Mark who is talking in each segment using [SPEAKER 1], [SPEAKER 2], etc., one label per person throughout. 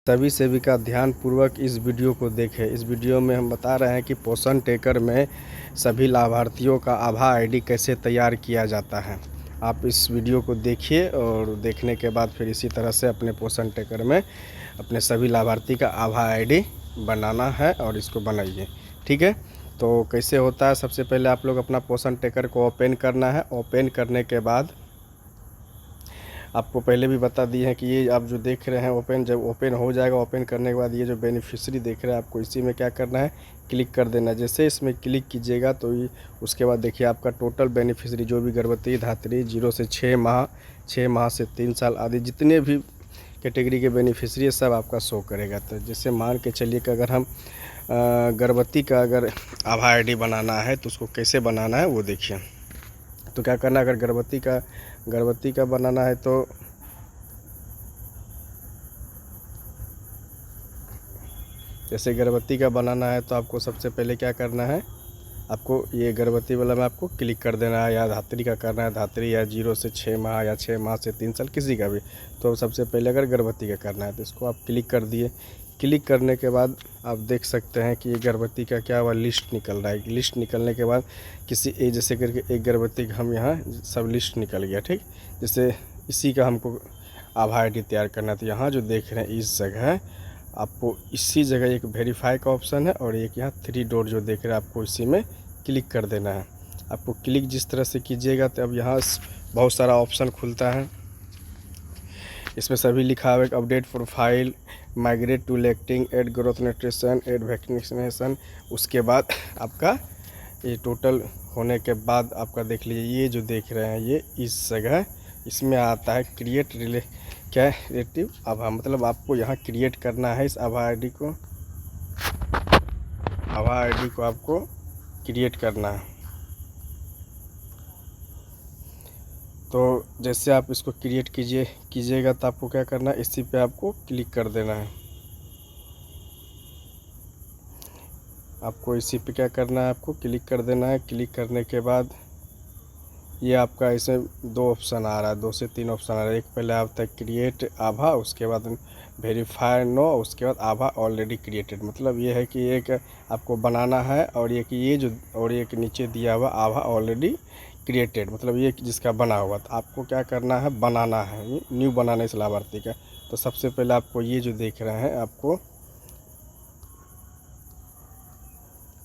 [SPEAKER 1] सभी सेविका ध्यानपूर्वक इस वीडियो को देखें। इस वीडियो में हम बता रहे हैं कि पोषण ट्रैकर में सभी लाभार्थियों का आभा आईडी कैसे तैयार किया जाता है। आप इस वीडियो को देखिए और देखने के बाद फिर इसी तरह से अपने पोषण ट्रैकर में अपने सभी लाभार्थी का आभा आईडी बनाना है और इसको बनाइए। ठीक है, तो कैसे होता है, सबसे पहले आप लोग अपना पोषण ट्रैकर को ओपन करना है। ओपन करने के बाद आपको पहले भी बता दिए हैं कि ये आप जो देख रहे हैं ओपन, जब ओपन हो जाएगा, ओपन करने के बाद ये जो बेनिफिशियरी देख रहे हैं आपको इसी में क्या करना है, क्लिक कर देना है। जैसे इसमें क्लिक कीजिएगा तो ये उसके बाद देखिए आपका टोटल बेनिफिशियरी जो भी गर्भवती धात्री 0 से 6 माह, 6 माह से 3 साल आदि जितने भी कैटेगरी के बेनिफिशियरी सब आपका शो करेगा। तो जैसे मान के चलिए कि अगर हम गर्भवती का अगर आभा आईडी बनाना है तो उसको कैसे बनाना है वो देखिए। तो क्या करना है, अगर गर्भवती का बनाना है तो जैसे गर्भवती का बनाना है तो आपको सबसे पहले क्या करना है, आपको ये गर्भवती वाला में आपको क्लिक कर देना है, या धात्री का करना है, धात्री या 0 से 6 माह या 6 माह से 3 साल किसी का भी। तो सबसे पहले अगर गर्भवती का करना है तो इसको आप क्लिक कर दिए। क्लिक करने के बाद आप देख सकते हैं कि ये गर्भवती का क्या हुआ, लिस्ट निकल रहा है। लिस्ट निकलने के बाद किसी एक जैसे करके एक गर्भवती का हम यहाँ सब लिस्ट निकल गया। ठीक, जैसे इसी का हमको आभा आईडी तैयार करना है तो यहाँ जो देख रहे हैं इस जगह आपको इसी जगह एक वेरीफाई का ऑप्शन है और एक यहाँ 3 डॉट जो देख रहे हैं आपको इसी में क्लिक कर देना है। आपको क्लिक जिस तरह से कीजिएगा तो अब यहाँ बहुत सारा ऑप्शन खुलता है। इसमें सभी लिखा हुआ है, update profile, migrate to lactating, add growth nutrition, add vaccination. उसके बाद आपका ये टोटल होने के बाद आपका देख लीजिए ये जो देख रहे हैं ये इस जगह इसमें आता है क्रिएट रिलेटिव आभा, मतलब आपको यहाँ क्रिएट करना है इस आभा आईडी को। आभा आईडी को आपको क्रिएट करना है। तो जैसे आप इसको क्रिएट कीजिएगा तो आपको क्या करना है, इसी पे आपको क्लिक कर देना है। आपको इसी पे क्या करना है, आपको क्लिक कर देना है। क्लिक करने के बाद ये आपका इसमें 2 ऑप्शन आ रहा है, 2 से 3 ऑप्शन आ रहा है। एक पहले आता है क्रिएट आभा, उसके बाद वेरीफाई नो, उसके बाद आभा ऑलरेडी क्रिएटेड। मतलब ये है कि एक आपको बनाना है और ये जो और एक नीचे दिया हुआ आभा ऑलरेडी क्रिएटेड, मतलब ये जिसका बना हुआ। तो आपको क्या करना है, बनाना है, न्यू बनाना है इस लाभार्थी का। तो सबसे पहले आपको ये जो देख रहे हैं आपको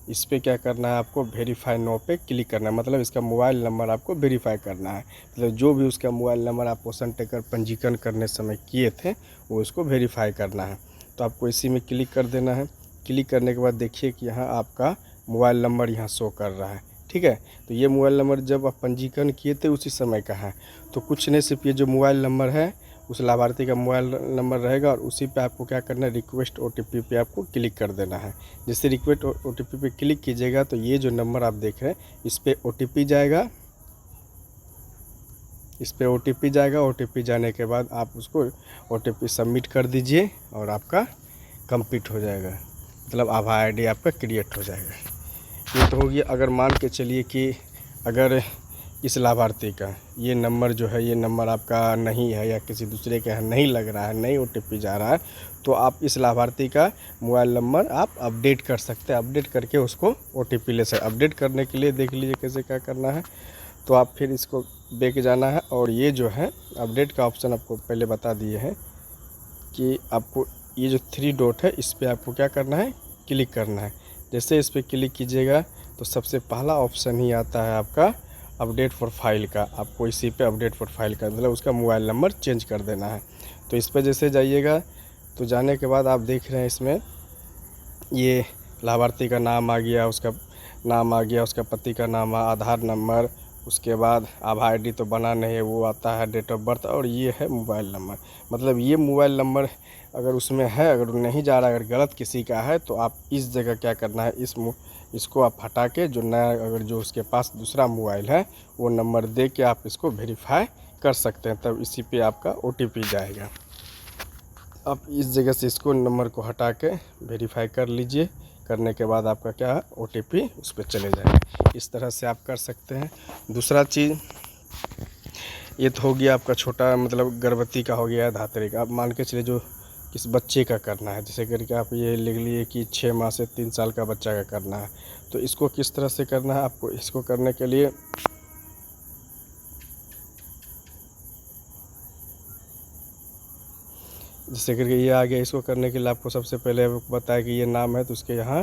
[SPEAKER 1] इस पर क्या करना है, आपको वेरीफाई नो पे क्लिक करना है। मतलब इसका मोबाइल नंबर आपको वेरीफाई करना है, मतलब जो भी उसका मोबाइल नंबर आप पोषण ट्रैकर पंजीकरण करने समय किए थे वो इसको वेरीफाई करना है। तो आपको इसी में क्लिक कर देना है। क्लिक करने के बाद देखिए कि यहाँ आपका मोबाइल नंबर यहाँ शो कर रहा है। ठीक है, तो ये मोबाइल नंबर जब आप पंजीकरण किए थे उसी समय का है। तो कुछ नहीं, सिर्फ ये जो मोबाइल नंबर है उस लाभार्थी का मोबाइल नंबर रहेगा और उसी पे आपको क्या करना है, रिक्वेस्ट OTP पे आपको क्लिक कर देना है। जैसे रिक्वेस्ट OTP पे क्लिक कीजिएगा तो ये जो नंबर आप देख रहे हैं इस पे OTP जाएगा। इस पे OTP जाएगा। OTP जाने के बाद आप उसको OTP सबमिट कर दीजिए और आपका कंप्लीट हो जाएगा, मतलब आभा आईडी आपका क्रिएट हो जाएगा। ये तो हो गया। अगर मान के चलिए कि अगर इस लाभार्थी का ये नंबर जो है ये नंबर आपका नहीं है या किसी दूसरे के यहाँ नहीं लग रहा है, नहीं OTP जा रहा है, तो आप इस लाभार्थी का मोबाइल नंबर आप अपडेट कर सकते हैं। अपडेट करके उसको OTP ले सकते। अपडेट करने के लिए देख लीजिए कैसे क्या करना है। तो आप फिर इसको बैक जाना है और ये जो है अपडेट का ऑप्शन आपको पहले बता दिए हैं कि आपको ये जो 3 डॉट है इस पर आपको क्या करना है, क्लिक करना है। जैसे इस पर क्लिक कीजिएगा तो सबसे पहला ऑप्शन ही आता है आपका अपडेट प्रोफाइल का। आपको इसी पे अपडेट प्रोफाइल का मतलब उसका मोबाइल नंबर चेंज कर देना है। तो इस पर जैसे जाइएगा तो जाने के बाद आप देख रहे हैं इसमें ये लाभार्थी का नाम आ गया, उसका नाम आ गया, उसका पति का नाम, आधार नंबर, उसके बाद आभा आईडी तो बना नहीं है वो आता है, डेट ऑफ बर्थ, और ये है मोबाइल नंबर। मतलब ये मोबाइल नंबर अगर उसमें है, अगर नहीं जा रहा, अगर गलत किसी का है तो आप इस जगह क्या करना है, इसको आप हटा के जो नया अगर जो उसके पास दूसरा मोबाइल है वो नंबर दे के आप इसको वेरीफाई कर सकते हैं। तब इसी पे आपका OTP जाएगा। आप इस जगह से इसको नंबर को हटा के वेरीफाई कर लीजिए। करने के बाद आपका क्या है, OTP उस पर चले जाएगा। इस तरह से आप कर सकते हैं। दूसरा चीज़ ये तो हो गया आपका छोटा, मतलब गर्भवती का हो गया, धात्री का। आप मान के चलिए जो किस बच्चे का करना है, जैसे करके आप ये लिख लिए कि 6 माह से 3 साल का बच्चा का करना है। तो इसको किस तरह से करना है आपको, इसको करने के लिए जैसे करके ये आ गया, इसको करने के लिए आपको सबसे पहले बताया कि ये नाम है, तो उसके यहाँ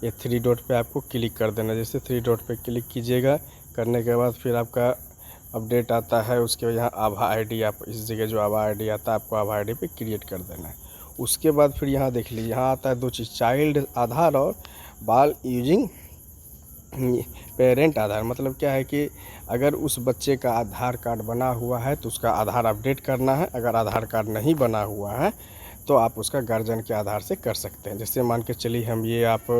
[SPEAKER 1] ये 3 डॉट पे आपको क्लिक कर देना। जैसे 3 डॉट पे क्लिक कीजिएगा, करने के बाद फिर आपका अपडेट आता है, उसके बाद यहाँ आभा आईडी, आप इस जगह जो आभा आईडी आता है आपको आभा आईडी पे क्रिएट कर देना है। उसके बाद फिर यहाँ देख लीजिए, यहाँ आता है 2 चीज़, चाइल्ड आधार और बाल यूजिंग पेरेंट आधार। मतलब क्या है कि अगर उस बच्चे का आधार कार्ड बना हुआ है तो उसका आधार अपडेट करना है, अगर आधार कार्ड नहीं बना हुआ है तो आप उसका गार्जियन के आधार से कर सकते हैं। जैसे मान के चलिए हम ये आप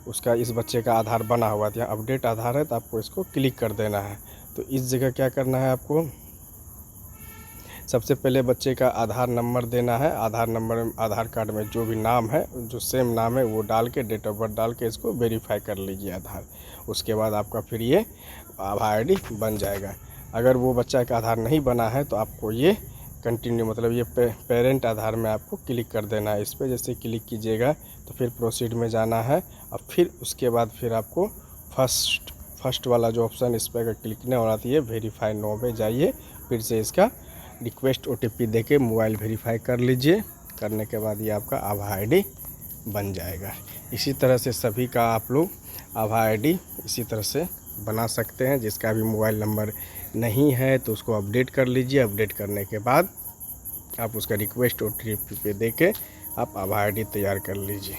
[SPEAKER 1] उसका इस बच्चे का आधार बना हुआ था, यहाँ अपडेट आधार है तो आपको इसको क्लिक कर देना है। तो इस जगह क्या करना है आपको, सबसे पहले बच्चे का आधार नंबर देना है। आधार नंबर में आधार कार्ड में जो भी नाम है, जो सेम नाम है वो डाल के, डेट ऑफ बर्थ डाल के इसको वेरीफाई कर लीजिए आधार। उसके बाद आपका फिर ये आभा आईडी बन जाएगा। अगर वो बच्चा का आधार नहीं बना है तो आपको ये कंटिन्यू, मतलब ये पेरेंट आधार में आपको क्लिक कर देना है। इस पर जैसे क्लिक कीजिएगा तो फिर प्रोसीड में जाना है, और फिर उसके बाद फिर आपको फर्स्ट वाला जो ऑप्शन इस पर अगर क्लिक नहीं हो रहा था, ये वेरीफाई नो पे जाइए, फिर से इसका रिक्वेस्ट OTP दे के मोबाइल वेरीफाई कर लीजिए। करने के बाद ये आपका आभा आईडी बन जाएगा। इसी तरह से सभी का आप लोग आभा आईडी इसी तरह से बना सकते हैं। जिसका भी मोबाइल नंबर नहीं है तो उसको अपडेट कर लीजिए। अपडेट करने के बाद आप उसका रिक्वेस्ट OTP पे दे के आप आभा आईडी तैयार कर लीजिए।